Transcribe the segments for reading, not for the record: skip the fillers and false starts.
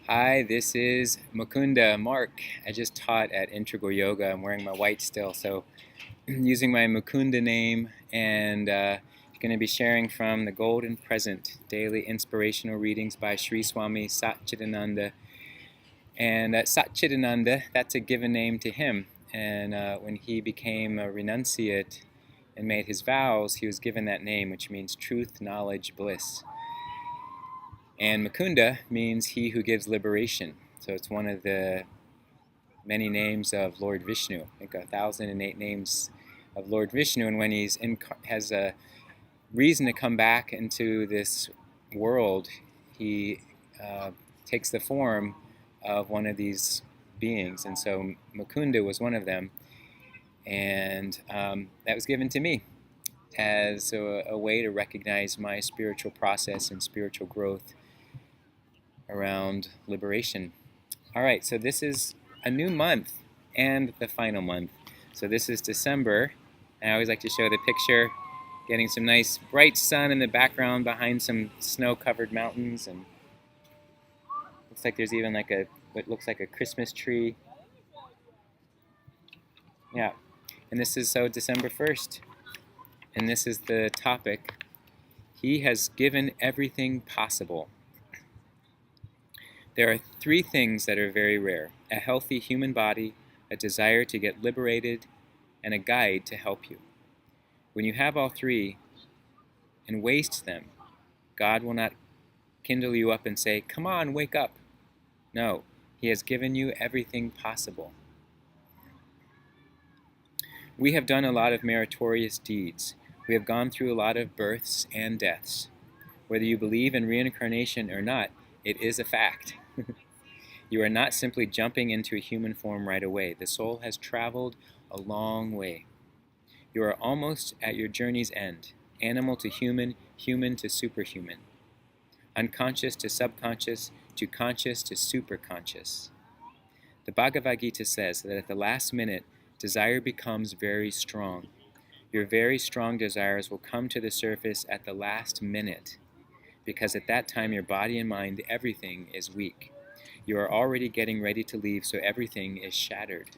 Hi, this is Mukunda Mark. I just taught at Integral Yoga. I'm wearing my white still, so using my Mukunda name and going to be sharing from the Golden Present, daily inspirational readings by Sri Swami Satchidananda. And Satchidananda, that's a given name to him. And when he became a renunciate and made his vows, he was given that name, which means truth, knowledge, bliss. And Mukunda means he who gives liberation. So it's one of the many names of Lord Vishnu. I think 1,008 names of Lord Vishnu. And when he's has a reason to come back into this world, he takes the form of one of these beings. And so Mukunda was one of them. And that was given to me as a way to recognize my spiritual process and spiritual growth around liberation. All right, so this is a new month and the final month. So this is December, and I always like to show the picture, getting some nice bright sun in the background behind some snow-covered mountains, and looks like there's even like what looks like a Christmas tree. Yeah, and this is December 1st, and this is the topic. He has given everything possible. There are three things that are very rare: a healthy human body, a desire to get liberated, and a guide to help you. When you have all three and waste them, God will not kindle you up and say, "Come on, wake up." No, He has given you everything possible. We have done a lot of meritorious deeds. We have gone through a lot of births and deaths. Whether you believe in reincarnation or not, it is a fact. You are not simply jumping into a human form right away. The soul has traveled a long way. You are almost at your journey's end. Animal to human, human to superhuman. Unconscious to subconscious, to conscious to superconscious. The Bhagavad Gita says that at the last minute, desire becomes very strong. Your very strong desires will come to the surface at the last minute, because at that time your body and mind, everything is weak. You are already getting ready to leave, so everything is shattered.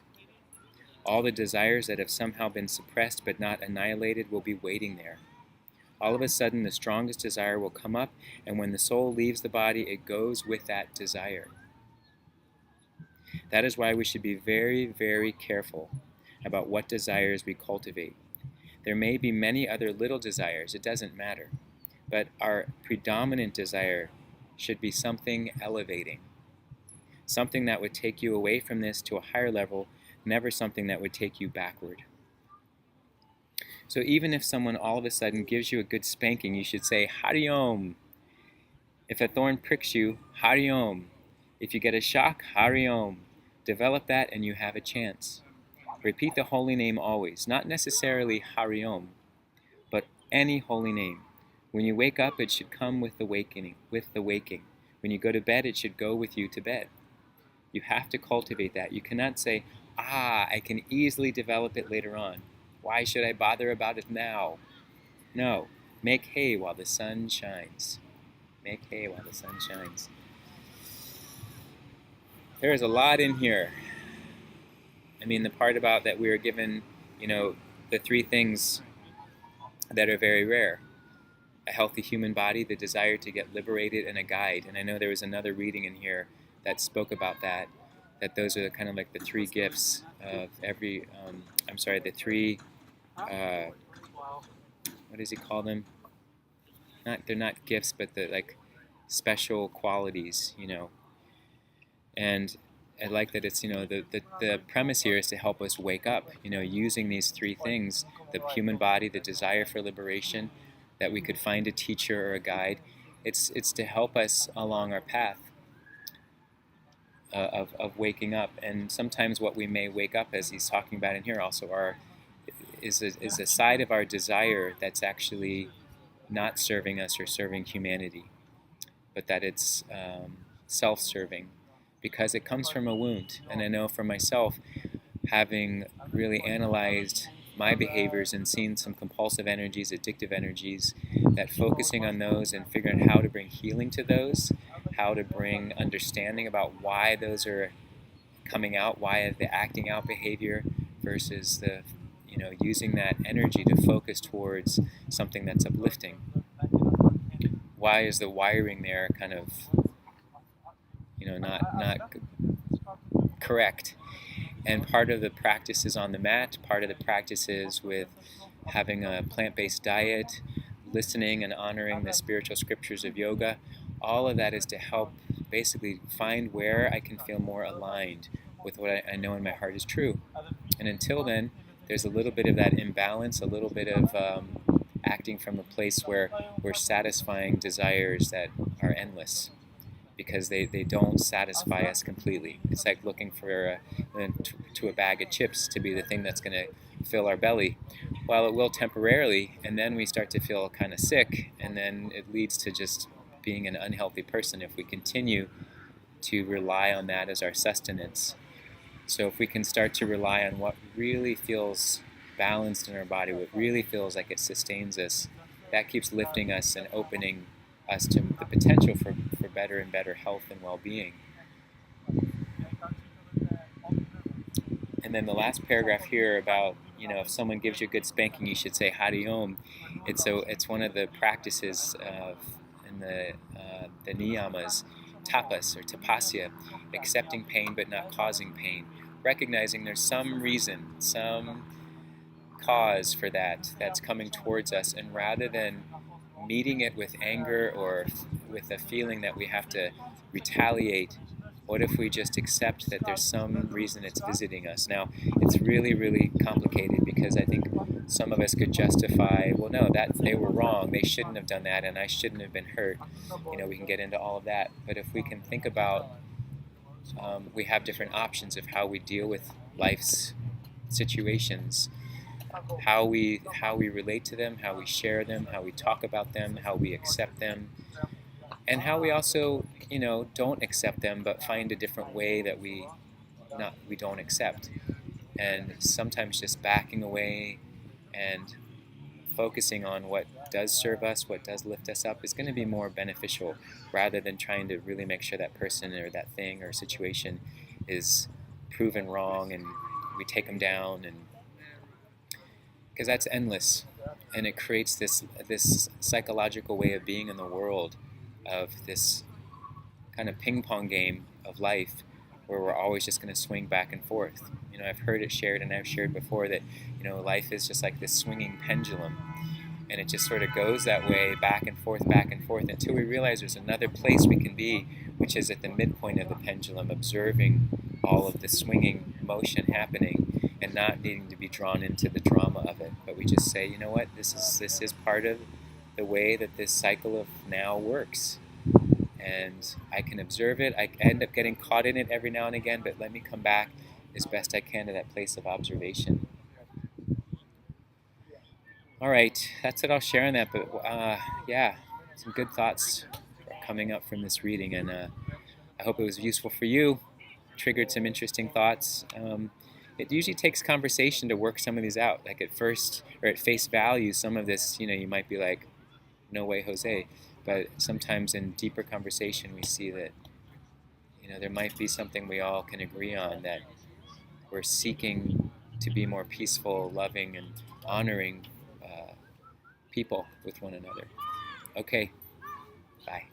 All the desires that have somehow been suppressed but not annihilated will be waiting there. All of a sudden, the strongest desire will come up, and when the soul leaves the body, it goes with that desire. That is why we should be very, very careful about what desires we cultivate. There may be many other little desires, it doesn't matter, but our predominant desire should be something elevating. Something that would take you away from this to a higher level, never something that would take you backward. So even if someone all of a sudden gives you a good spanking, you should say, Hari Om. If a thorn pricks you, Hari Om. If you get a shock, Hari Om. Develop that and you have a chance. Repeat the holy name always, not necessarily Hari Om, but any holy name. When you wake up, it should come with the waking. When you go to bed, it should go with you to bed. You have to cultivate that. You cannot say, I can easily develop it later on. Why should I bother about it now? No. Make hay while the sun shines. Make hay while the sun shines. There is a lot in here. I mean, the part about that we are given, the three things that are very rare. A healthy human body, the desire to get liberated, and a guide. And I know there was another reading in here that spoke about that those are kind of like the three gifts of every, the three, what does he call them? They're not gifts, but the like special qualities, And I like that it's, the premise here is to help us wake up, using these three things, the human body, the desire for liberation, that we could find a teacher or a guide. It's to help us along our path of waking up. And sometimes what we may wake up, as he's talking about in here also, is a side of our desire that's actually not serving us or serving humanity, but that it's self-serving, because it comes from a wound. And I know for myself, having really analyzed my behaviors and seen some compulsive energies, addictive energies, that focusing on those and figuring out how to bring healing to those how to bring understanding about why those are coming out, why the acting out behavior versus the, using that energy to focus towards something that's uplifting. Why is the wiring there kind of, not correct? And part of the practice is on the mat, part of the practice is with having a plant-based diet, listening and honoring the spiritual scriptures of yoga. All of that is to help basically find where I can feel more aligned with what I know in my heart is true. And until then, there's a little bit of that imbalance, a little bit of acting from a place where we're satisfying desires that are endless, because they don't satisfy us completely. It's like looking for to a bag of chips to be the thing that's going to fill our belly. Well, it will temporarily, and then we start to feel kind of sick, and then it leads to just being an unhealthy person if we continue to rely on that as our sustenance. So if we can start to rely on what really feels balanced in our body, what really feels like it sustains us, that keeps lifting us and opening us to the potential for better and better health and well-being. And then the last paragraph here about, if someone gives you a good spanking, you should say Hari Om. It's one of the practices in the niyamas, tapas or tapasya, accepting pain but not causing pain, recognizing there's some reason, some cause for that's coming towards us, and rather than meeting it with anger or with a feeling that we have to retaliate, what if we just accept that there's some reason it's visiting us? Now, it's really, really complicated, because I think some of us could justify, well, no, that they were wrong, they shouldn't have done that, and I shouldn't have been hurt. We can get into all of that. But if we can think about, we have different options of how we deal with life's situations, how we relate to them, how we share them, how we talk about them, how we accept them, and how we also, don't accept them but find a different way that we don't accept. And sometimes just backing away and focusing on what does serve us, what does lift us up, is going to be more beneficial, rather than trying to really make sure that person or that thing or situation is proven wrong and we take them down, and because that's endless, and it creates this psychological way of being in the world, of this kind of ping pong game of life where we're always just going to swing back and forth. I've heard it shared, and I've shared before, that life is just like this swinging pendulum, and it just sort of goes that way back and forth until we realize there's another place we can be, which is at the midpoint of the pendulum, observing all of the swinging motion happening and not needing to be drawn into the drama of it. But we just say, you know what, this is part of the way that this cycle of now works. And I can observe it. I end up getting caught in it every now and again, but let me come back as best I can to that place of observation. All right, that's what I'll share on that. But yeah, some good thoughts are coming up from this reading, and I hope it was useful for you, triggered some interesting thoughts. It usually takes conversation to work some of these out. Like at first, or at face value, some of this, you might be like, no way, Jose. But sometimes in deeper conversation, we see that, there might be something we all can agree on, that we're seeking to be more peaceful, loving, and honoring people with one another. Okay, bye.